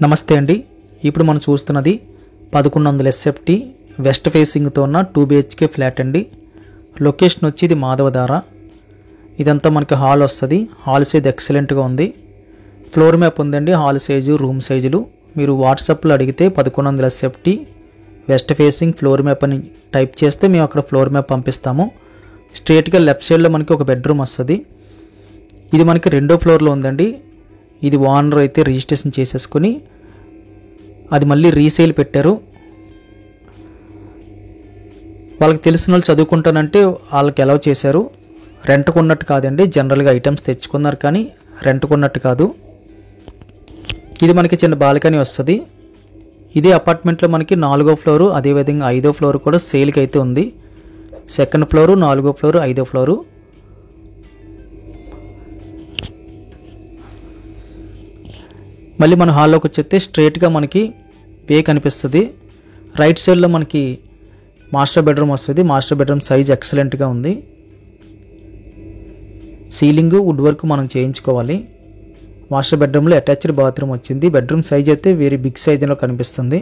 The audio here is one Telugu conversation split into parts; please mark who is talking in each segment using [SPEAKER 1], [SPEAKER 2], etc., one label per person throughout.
[SPEAKER 1] నమస్తే అండి. ఇప్పుడు మనం చూస్తున్నది 1100 SFT వెస్ట్ ఫేసింగ్తో ఉన్న 2 BHK ఫ్లాట్ అండి. లొకేషన్ వచ్చి ఇది మాధవధార. ఇదంతా మనకి హాల్ వస్తుంది. హాల్ సైజ్ ఎక్సలెంట్గా ఉంది. ఫ్లోర్ మ్యాప్ ఉందండి. హాల్ సైజు, రూమ్ సైజులు మీరు వాట్సాప్లో అడిగితే 1100 SFT west facing floor map అని టైప్ చేస్తే మేము అక్కడ ఫ్లోర్ మ్యాప్ పంపిస్తాము. స్ట్రేట్గా లెఫ్ట్ సైడ్లో మనకి ఒక బెడ్రూమ్ వస్తుంది. ఇది మనకి 2వ ఫ్లోర్లో ఉందండి. ఇది ఓనర్ అయితే రిజిస్ట్రేషన్ చేసేసుకుని అది మళ్ళీ రీసేల్ పెట్టారు. వాళ్ళకి తెలిసిన వాళ్ళు చదువుకుంటానంటే వాళ్ళకి అలౌ చేశారు. రెంట్కు ఉన్నట్టు కాదండి, జనరల్గా ఐటమ్స్ తెచ్చుకున్నారు కానీ రెంట్కు ఉన్నట్టు కాదు. ఇది మనకి చిన్న బాల్కనీ వస్తుంది. ఇదే అపార్ట్మెంట్లో మనకి 4వ ఫ్లోరు, అదేవిధంగా 5వ ఫ్లోర్ కూడా సేల్కి అయితే ఉంది. 2nd ఫ్లోరు, 4వ ఫ్లోరు, 5వ ఫ్లోరు. మళ్ళీ మన హాల్లోకి వచ్చేస్తే స్ట్రైట్గా మనకి వే కనిపిస్తుంది. రైట్ సైడ్లో మనకి మాస్టర్ బెడ్రూమ్ వస్తుంది. మాస్టర్ బెడ్రూమ్ సైజ్ ఎక్సలెంట్గా ఉంది. సీలింగ్ వుడ్ వర్క్ మనం చేయించుకోవాలి. మాస్టర్ బెడ్రూమ్లో అటాచ్డ్ బాత్రూమ్ వచ్చింది. బెడ్రూమ్ సైజ్ అయితే వెరీ బిగ్ సైజ్లో కనిపిస్తుంది.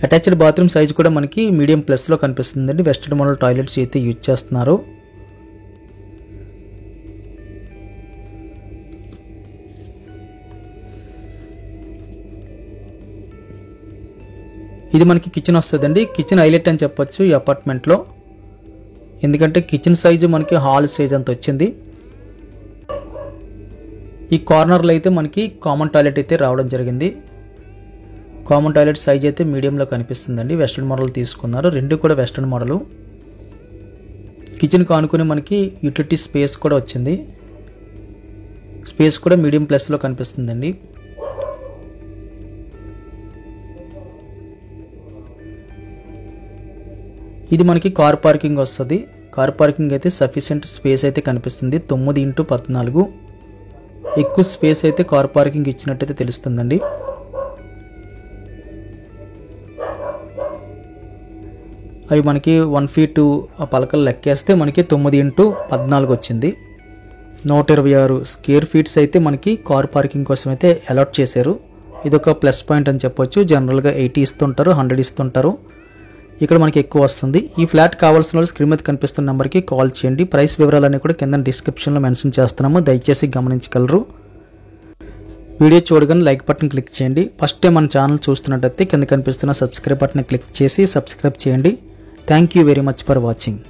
[SPEAKER 1] అటాచ్డ్ బాత్రూమ్ సైజ్ కూడా మనకి మీడియం ప్లస్లో కనిపిస్తుందండి. వెస్టర్న్ మోడల్ టాయిలెట్స్ అయితే యూజ్ చేస్తున్నారు. ఇది మనకి కిచెన్ వస్తుందండి. కిచెన్ హైలైట్ అని చెప్పొచ్చు ఈ అపార్ట్మెంట్లో. ఎందుకంటే కిచెన్ సైజు మనకి హాల్ సైజ్ అంత వచ్చింది. ఈ కార్నర్లో అయితే మనకి కామన్ టాయిలెట్ అయితే రావడం జరిగింది. కామన్ టాయిలెట్ సైజ్ అయితే మీడియంలో కనిపిస్తుందండి. వెస్టర్న్ మోడల్ తీసుకున్నారు. రెండు కూడా వెస్టర్న్ మోడలు. కిచెన్ కానుకొని మనకి యూటిలిటీ స్పేస్ కూడా వచ్చింది. స్పేస్ కూడా మీడియం ప్లస్లో కనిపిస్తుందండి. ఇది మనకి కార్ పార్కింగ్ వస్తుంది. కార్ పార్కింగ్ అయితే సఫిషియెంట్ స్పేస్ అయితే కనిపిస్తుంది. 9x14 ఎక్కువ స్పేస్ అయితే కార్ పార్కింగ్ ఇచ్చినట్టయితే తెలుస్తుందండి. అవి మనకి 1 feet ఆ పలకలు లెక్కేస్తే మనకి 9x14 వచ్చింది. 126 స్క్వేర్ ఫీట్స్ అయితే మనకి కార్ పార్కింగ్ కోసం అయితే అలాట్ చేశారు. ఇదొక ప్లస్ పాయింట్ అని చెప్పొచ్చు. జనరల్గా 80 ఇస్తుంటారు, 100 ఇస్తుంటారు. ఇక్కడ మనకి ఎక్కువ వస్తుంది. ఈ ఫ్లాట్ కావాల్సిన వాళ్ళు స్క్రీన్ మీద కనిపిస్తున్న నెంబర్కి కాల్ చేయండి. ప్రైస్ వివరాలన్నీ కూడా కింద డిస్క్రిప్షన్లో మెన్షన్ చేస్తున్నాము, దయచేసి గమనించగలరు. వీడియో చూడగానే లైక్ బటన్ క్లిక్ చేయండి. ఫస్ట్ టైం మన ఛానల్ చూస్తున్నట్టయితే కింద కనిపిస్తున్న సబ్స్క్రైబ్ బటన్ క్లిక్ చేసి సబ్స్క్రైబ్ చేయండి. Thank you very much for watching.